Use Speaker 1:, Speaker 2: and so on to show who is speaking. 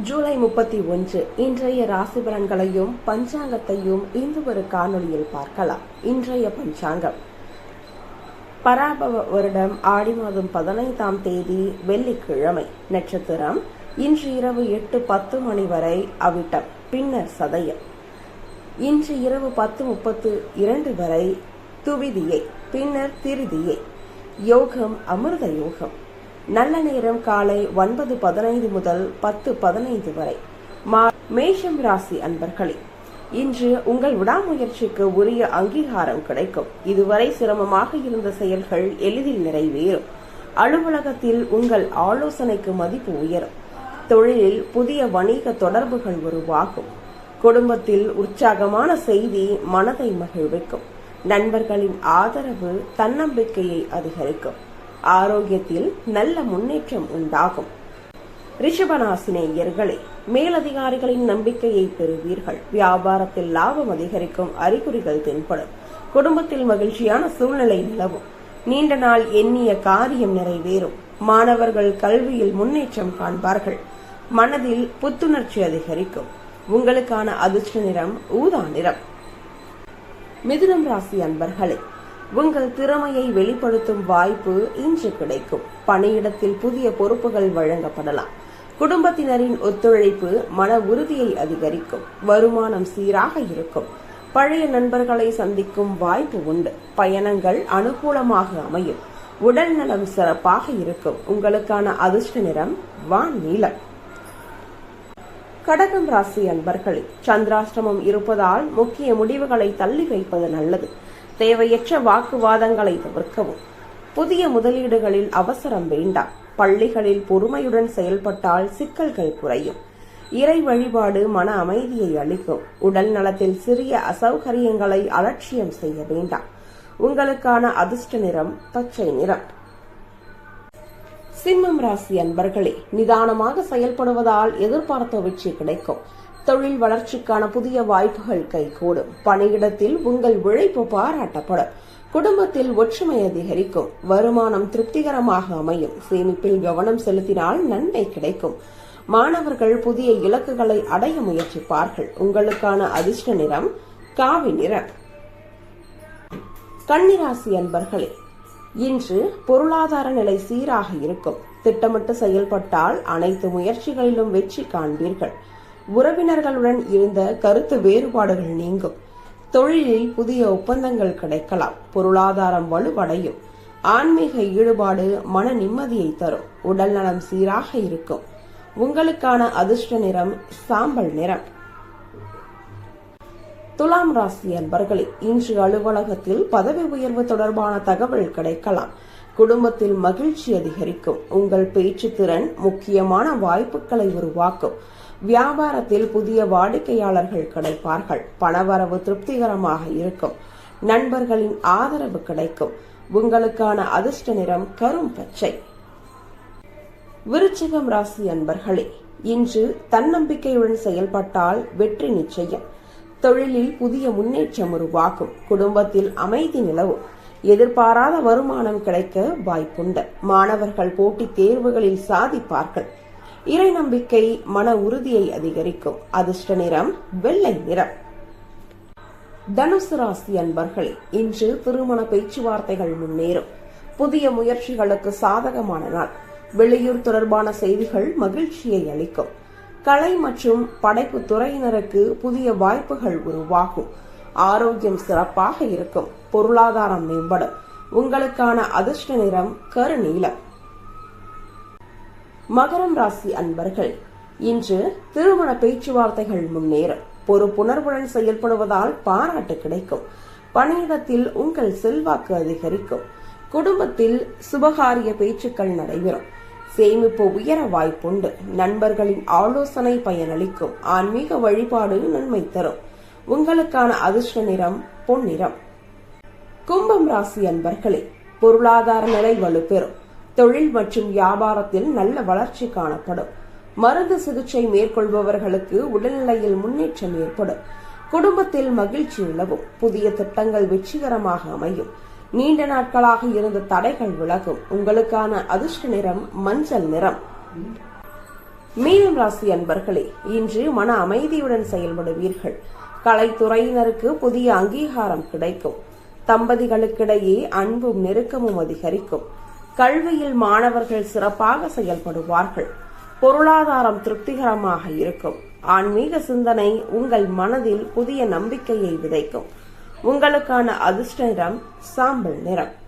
Speaker 1: ஜூலை 31 இன்றைய ராசி பலன்களையும் பஞ்சாங்கத்தையும் இந்த ஒரு காணொலியில் பார்க்கலாம். இன்றைய பஞ்சாங்கம் பராபவ வருடம் ஆடி மாதம் 15ஆம் தேதி வெள்ளிக்கிழமை. நட்சத்திரம் இன்று இரவு 8:10 மணி வரை அவிட்டம், பின்னர் சதயம். இன்று இரவு 10:32 வரை துவிதியை, பின்னர் திருதியை. யோகம் அமிர்த யோகம். நல்ல நேரம் காலை 9:15 முதல் 10:15 வரை. மேஷம் ராசி அன்பர்களே, இன்று உங்கள் விடாமுயற்சிக்கு உரிய அங்கீகாரம் கிடைக்கும். இதுவரை சிரமமாக இருந்த செயல்கள் எளிதில் நிறைவேறும். அலுவலகத்தில் உங்கள் ஆலோசனைக்கு மதிப்பு உயரும். தொழிலில் புதிய வணிக தொடர்புகள் உருவாகும். குடும்பத்தில் உற்சாகமான செய்தி மனதை மகிழ்விக்கும். நண்பர்களின் ஆதரவு தன்னம்பிக்கையை அதிகரிக்கும். ஆரோக்கியத்தில் நல்ல முன்னேற்றம் உண்டாகும். ரிஷபராசினியர்களே, மேலதிகாரிகளின் நம்பிக்கையை பெறுவீர்கள். வியாபாரத்தில் லாபம் அதிகரிக்கும் அறிகுறிகள் தென்படும். குடும்பத்தில் மகிழ்ச்சியான சூழ்நிலை நிலவும். நீண்ட நாள் எண்ணிய காரியம் நிறைவேறும். மாணவர்கள் கல்வியில் முன்னேற்றம் காண்பார்கள். மனதில் புத்துணர்ச்சி அதிகரிக்கும். உங்களுக்கான அதிர்ஷ்ட நிறம் ஊதா நிறம். மிதுனம் ராசி அன்பர்களே, உங்கள் திறமையை வெளிப்படுத்தும் வாய்ப்பு இன்று கிடைக்கும். பணியிடத்தில் புதிய பொறுப்புகள் வழங்கப்படலாம். குடும்பத்தினரின் ஒத்துழைப்பு மன உறுதியை அதிகரிக்கும். வருமானம் சீராக இருக்கும். பழைய நண்பர்களை சந்திக்கும் வாய்ப்பு உண்டு. பயணங்கள் அனுகூலமாக அமையும். உடல் நலம் சிறப்பாக இருக்கும். உங்களுக்கான அதிர்ஷ்ட நிறம் வான் நீலம். கடகம் ராசி அன்பர்களே, சந்திராஷ்டமம் இருப்பதால் முக்கிய முடிவுகளை தள்ளி வைப்பது நல்லது. தேவையற்ற வாக்குவாதங்களை தவிர்க்கவும். புதிய முதலீடுகளில் அவசரம் வேண்டாம். பள்ளிகளில் பொறுமையுடன் செயல்பட்டால் சிக்கல்கள் குறையும். இறை வழிபாடு மன அமைதியை அளிக்கும். உடல் நலத்தில் சிறிய அசௌகரியங்களை அலட்சியம் செய்ய வேண்டாம். உங்களுக்கான அதிர்ஷ்ட நிறம் பச்சை நிறம். சிம்மம் ராசி அன்பர்களே, நிதானமாக செயல்படுவதால் எதிர்பார்த்த வெற்றி கிடைக்கும். தொழில் வளர்ச்சிக்கான புதிய வாய்ப்புகள் கைகூடும். பணியிடத்தில் உங்கள் உழைப்பு பாராட்டப்படும். குடும்பத்தில் ஒற்றுமை அதிகரிக்கும். வருமானம் திருப்திகரமாக அமையும். சேமிப்பில் கவனம் செலுத்தினால் நன்மை கிடைக்கும். மாணவர்கள் புதிய இலக்குகளை அடைய முயற்சிப்பார்கள். உங்களுக்கான அதிர்ஷ்ட நிறம் காவி நிறம். கன்னிராசி அன்பர்களே, இன்று பொருளாதார நிலை சீராக இருக்கும். திட்டமிட்டு செயல்பட்டால் அனைத்து முயற்சிகளிலும் வெற்றி காண்பீர்கள். உறவினர்களுடன் இருந்த கருத்து வேறுபாடுகள் நீங்கும். தொழிலில் புதிய ஒப்பந்தங்கள் கிடைக்கலாம். பொருளாதாரம் வலுவடையும். ஆன்மீக ஈடுபாடு மன நிம்மதியை தரும். உடல் நலம் சீராக இருக்கும். உங்களுக்கான அதிர்ஷ்ட நிறம் சாம்பல் நிறம். துலாம் ராசி அன்பர்களே, இன்று அலுவலகத்தில் பதவி உயர்வு தொடர்பான தகவல் கிடைக்கலாம். குடும்பத்தில் மகிழ்ச்சி அதிகரிக்கும். உங்கள் பேச்சு திறன் முக்கியமான வாய்ப்புகளை உருவாக்கும். வியாபாரத்தில் புதிய வாடிக்கையாளர்கள் கிடைப்பார்கள். பணவரவு திருப்திகரமாக இருக்கும். நண்பர்களின் ஆதரவு கிடைக்கும். உங்களுக்கான அதிர்ஷ்ட நிறம் கரும் பச்சை. விருச்சிகம் ராசி அன்பர்களே, இன்று தன்னம்பிக்கையுடன் செயல்பட்டால் வெற்றி நிச்சயம். தொழிலில் புதிய முன்னேற்றம் உருவாகும். குடும்பத்தில் அமைதி நிலவும். எதிர்பாராத வருமானம் கிடைக்க வாய்ப்புண்டு. மாணவர்கள் போட்டித் தேர்வுகளில் சாதிப்பார்கள். இறை நம்பிக்கை மன உறுதியை அதிகரிக்கும். அதிர்ஷ்ட நிறம் வெள்ளை நிறம். தனுசு ராசி அன்பர்களே, இன்று திருமண பேச்சுவார்த்தைகள் முன்னேறும். புதிய முயற்சிகளுக்கு சாதகமான நாள். வெளியூர் தொடர்பான செய்திகள் மகிழ்ச்சியை அளிக்கும். கலை மற்றும் படைப்பு துறையினருக்கு புதிய வாய்ப்புகள் உருவாகும். ஆரோக்கியம் சிறப்பாக இருக்கும். பொருளாதாரம் மேம்படும். உங்களுக்கான அதிர்ஷ்ட நிறம் கருநீலம். மகரம் ராசி அன்பர்கள், இன்று திருமண பேச்சுவார்த்தைகள் முன்னேறும். பொறுப்புணர்வுடன் செயல்படுவதால் பாராட்டு கிடைக்கும். பணியிடத்தில் உங்கள் செல்வாக்கு அதிகரிக்கும். குடும்பத்தில் சுபகாரிய பேச்சுக்கள் நடைபெறும். சேமிப்பு உயர வாய்ப்புண்டு. நண்பர்களின் ஆலோசனை பயனளிக்கும். ஆன்மீக வழிபாடு நன்மை தரும். உங்களுக்கான அதிர்ஷ்ட நிறம் பொன்னிறம். கும்பம் ராசி அன்பர்களே, பொருளாதார நிலை வலுப்பெறும். தொழில் மற்றும் வியாபாரத்தில் நல்ல வளர்ச்சி காணப்படும். மருந்து சிகிச்சை மேற்கொள்பவர்களுக்கு உடல்நிலையில் முன்னேற்றம் ஏற்படும். குடும்பத்தில் மகிழ்ச்சி நிலவும். புதிய திட்டங்கள் வெற்றிகரமாக அமையும். நீண்ட நாட்களாக இருந்த தடைகள் விலகும். உங்களுக்கான அதிர்ஷ்ட நிறம் மஞ்சள் நிறம். மீனம் ராசி அன்பர்களே, இன்று மன அமைதியுடன் செயல்படுவீர்கள். கலைத்துறையினருக்கு புதிய அங்கீகாரம் கிடைக்கும். தம்பதிகளுக்கிடையே அன்பும் நெருக்கமும் அதிகரிக்கும். கல்வியில் மாணவர்கள் சிறப்பாக செயல்படுவார்கள். பொருளாதாரம் திருப்திகரமாக இருக்கும். ஆன்மீக சிந்தனை உங்கள் மனதில் புதிய நம்பிக்கையை விதைக்கும். உங்களுக்கான அதிர்ஷ்ட நிறம் சாம்பல் நிறம்.